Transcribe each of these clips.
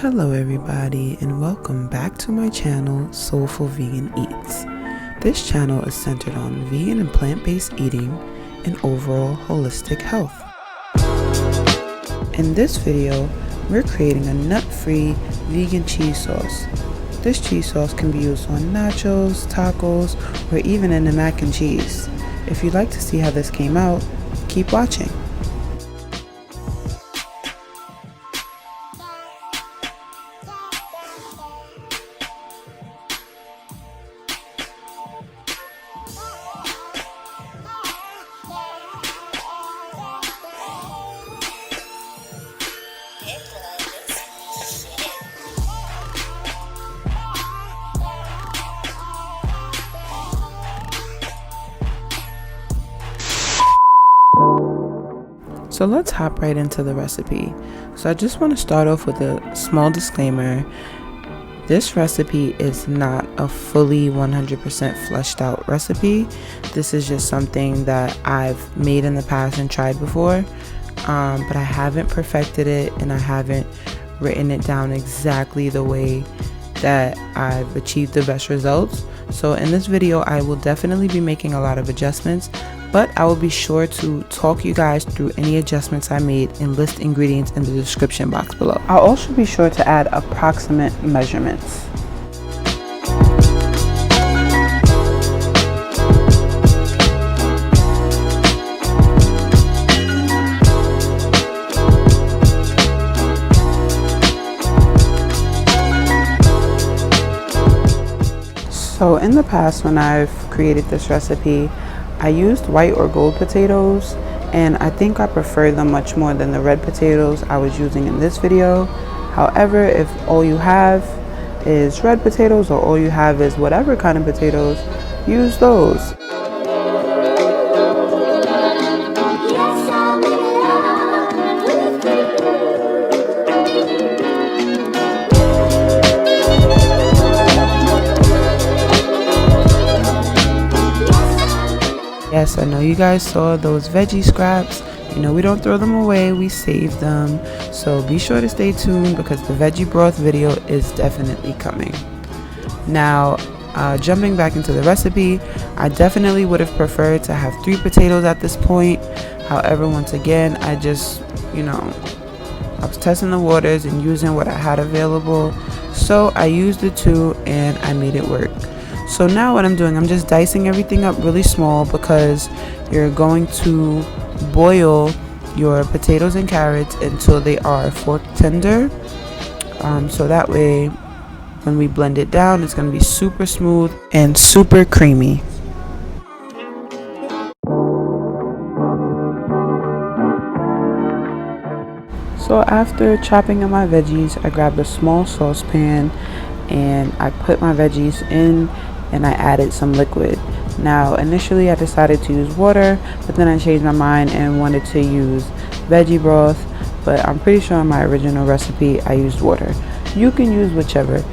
Hello everybody and welcome back to my channel, Solful Vegan Eats. This channel is centered on vegan and plant-based eating and overall holistic health. In this video, we're creating a nut-free vegan cheese sauce. This cheese sauce can be used on nachos, tacos, or even in the mac and cheese. If you'd like to see how this came out, keep watching. So let's hop right into the recipe. So I just want to start off with a small disclaimer. This recipe is not a fully 100% fleshed out recipe. This is just something that I've made in the past and tried before, but I haven't perfected it and I haven't written it down exactly the way that I've achieved the best results. So in this video, I will definitely be making a lot of adjustments, but I will be sure to talk you guys through any adjustments I made and list ingredients in the description box below. I'll also be sure to add approximate measurements. So in the past, when I've created this recipe, I used white or gold potatoes, and I think I prefer them much more than the red potatoes I was using in this video. However, if all you have is red potatoes or all you have is whatever kind of potatoes, use those. Yes, I know you guys saw those veggie scraps. You know, we don't throw them away, we save them. So be sure to stay tuned because the veggie broth video is definitely coming. Now, jumping back into the recipe, I definitely would have preferred to have 3 potatoes at this point. However, once again, I just, I was testing the waters and using what I had available. So I used the 2 and I made it work. So now what I'm doing, I'm just dicing everything up really small because you're going to boil your potatoes and carrots until they are fork tender. So that way, when we blend it down, it's going to be super smooth and super creamy. So after chopping up my veggies, I grabbed a small saucepan and I put my veggies in and I added some liquid. Now initially I decided to use water, but then I changed my mind and wanted to use veggie broth, but I'm pretty sure in my original recipe I used water. You can use whichever.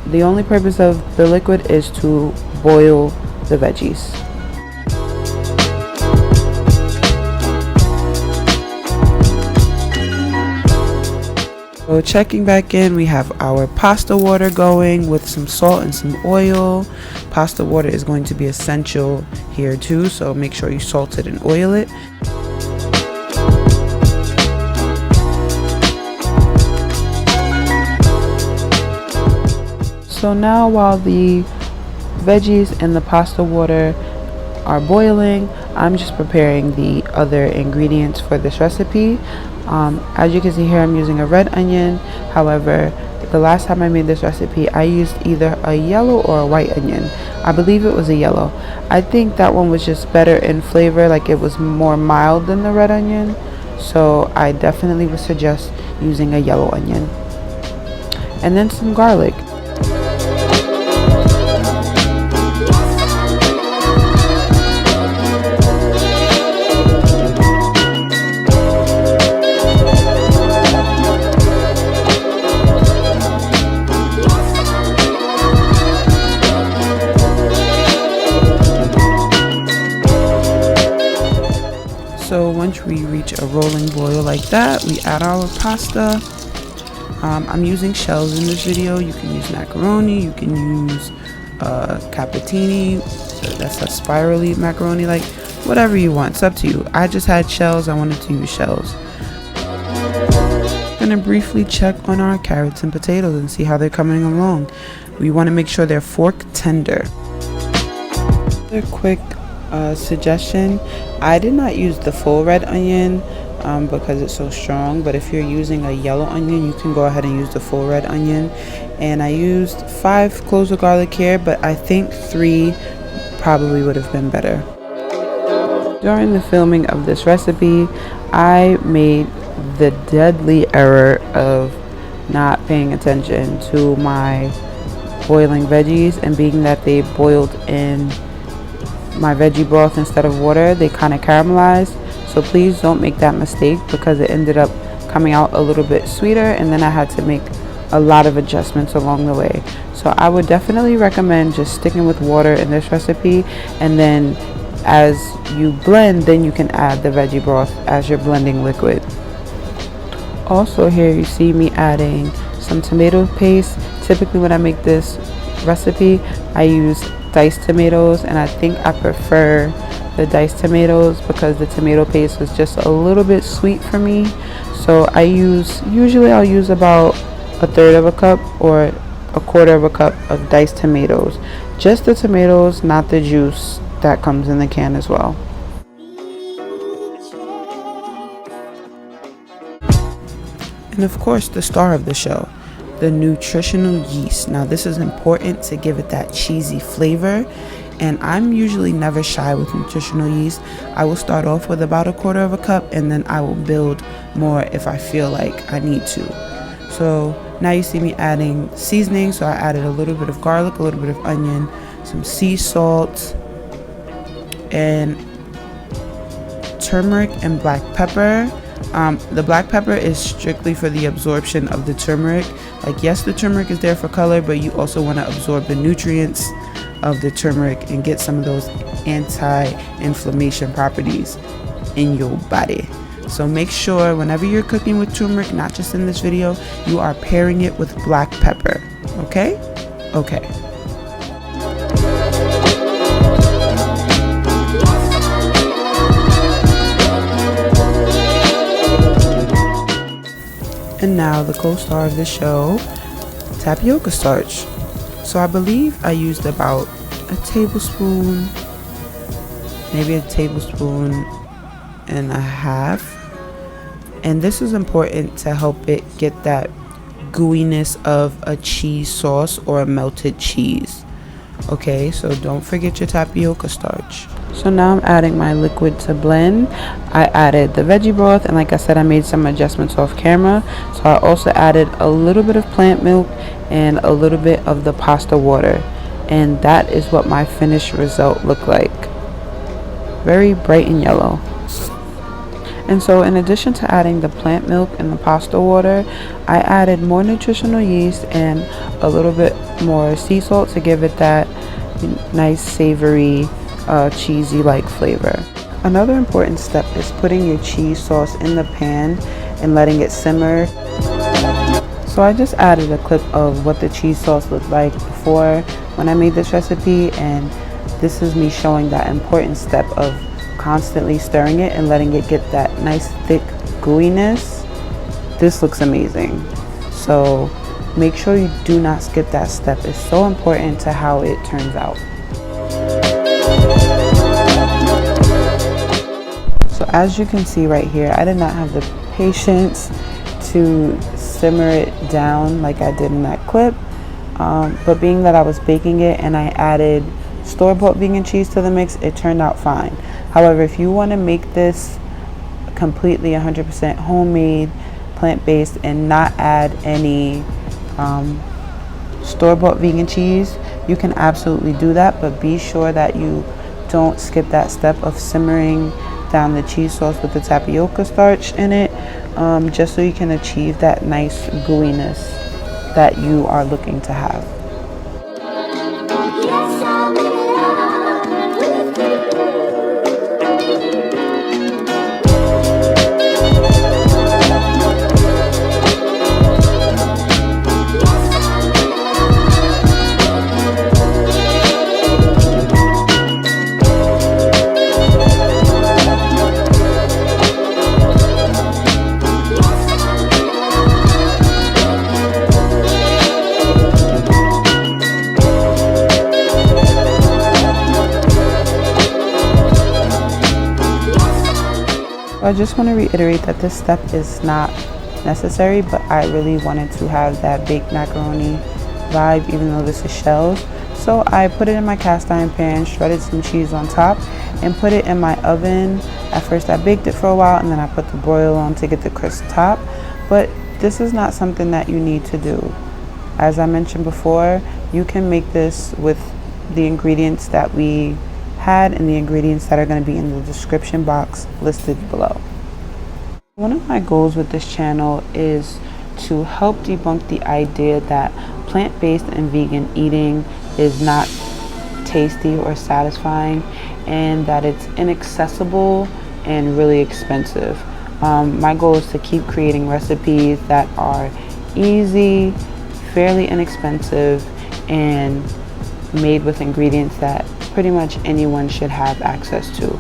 The only purpose of the liquid is to boil the veggies. So checking back in, we have our pasta water going with some salt and some oil. Pasta water is going to be essential here too, so make sure you salt it and oil it. So now while the veggies and the pasta water are boiling, I'm just preparing the other ingredients for this recipe. As you can see here, I'm using a red onion. However, the last time I made this recipe, I used either a yellow or a white onion. I believe it was a yellow. I think that one was just better in flavor, like it was more mild than the red onion. So I definitely would suggest using a yellow onion. And then some garlic. So once we reach a rolling boil like that, we add our pasta. I'm using shells in this video. You can use macaroni, you can use cappuccini, that's a spirally macaroni, like whatever you want, it's up to you. I just had shells, I wanted to use shells. I'm gonna briefly check on our carrots and potatoes and see how they're coming along. We want to make sure they're fork tender. A quick suggestion, I did not use the full red onion because it's so strong, but if you're using a yellow onion, you can go ahead and use the full red onion. And I used 5 cloves of garlic here, but I think 3 probably would have been better. During the filming of this recipe, I made the deadly error of not paying attention to my boiling veggies, and being that they boiled in my veggie broth instead of water, they kind of caramelized. So please don't make that mistake, because it ended up coming out a little bit sweeter, and then I had to make a lot of adjustments along the way. So I would definitely recommend just sticking with water in this recipe, and then as you blend, then you can add the veggie broth as you're blending liquid. Also, here you see me adding some tomato paste. Typically when I make this recipe, I use diced tomatoes, and I think I prefer the diced tomatoes because the tomato paste was just a little bit sweet for me. So usually I'll use about 1/3 of a cup or 1/4 of a cup of diced tomatoes. Just the tomatoes, not the juice that comes in the can as well. And of course, the star of the show, the nutritional yeast. Now this is important to give it that cheesy flavor, and I'm usually never shy with nutritional yeast. I will start off with about 1/4 of a cup, and then I will build more if I feel like I need to. So now you see me adding seasoning. So I added a little bit of garlic, a little bit of onion, some sea salt, and turmeric and black pepper. The black pepper is strictly for the absorption of the turmeric. Like, yes, the turmeric is there for color, but you also want to absorb the nutrients of the turmeric and get some of those anti-inflammation properties in your body. So make sure whenever you're cooking with turmeric, not just in this video, you are pairing it with black pepper. Okay? Okay. And now the co-star of the show, tapioca starch. So I believe I used about a tablespoon, maybe a tablespoon and a half. And this is important to help it get that gooiness of a cheese sauce or a melted cheese. Okay, so don't forget your tapioca starch. So now I'm adding my liquid to blend. I added the veggie broth, and like I said, I made some adjustments off camera. So I also added a little bit of plant milk and a little bit of the pasta water. And that is what my finished result looked like. Very bright and yellow. And so in addition to adding the plant milk and the pasta water, I added more nutritional yeast and a little bit more sea salt to give it that nice savory cheesy like flavor. Another important step is putting your cheese sauce in the pan and letting it simmer. So I just added a clip of what the cheese sauce looked like before when I made this recipe, and this is me showing that important step of constantly stirring it and letting it get that nice thick gooiness. This looks amazing. So make sure you do not skip that step. It's so important to how it turns out. So as you can see right here, I did not have the patience to simmer it down like I did in that clip. But being that I was baking it and I added store-bought vegan cheese to the mix, it turned out fine. However, if you want to make this completely 100% homemade, plant-based, and not add any store-bought vegan cheese, you can absolutely do that, but be sure that you don't skip that step of simmering down the cheese sauce with the tapioca starch in it, just so you can achieve that nice gooiness that you are looking to have. I just want to reiterate that this step is not necessary, but I really wanted to have that baked macaroni vibe even though this is shells. So I put it in my cast iron pan, shredded some cheese on top, and put it in my oven. At first I baked it for a while and then I put the broil on to get the crisp top. But this is not something that you need to do. As I mentioned before, you can make this with the ingredients that we had and the ingredients that are going to be in the description box listed below. One of my goals with this channel is to help debunk the idea that plant-based and vegan eating is not tasty or satisfying and that it's inaccessible and really expensive. My goal is to keep creating recipes that are easy, fairly inexpensive, and made with ingredients that pretty much anyone should have access to.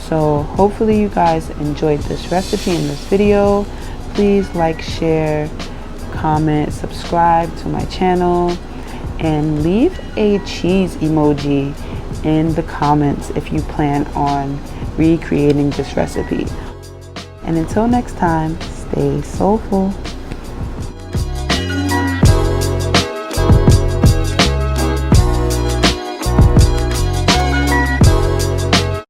So hopefully you guys enjoyed this recipe and this video. Please like, share, comment, subscribe to my channel, and leave a cheese emoji in the comments if you plan on recreating this recipe. And until next time, stay soulful.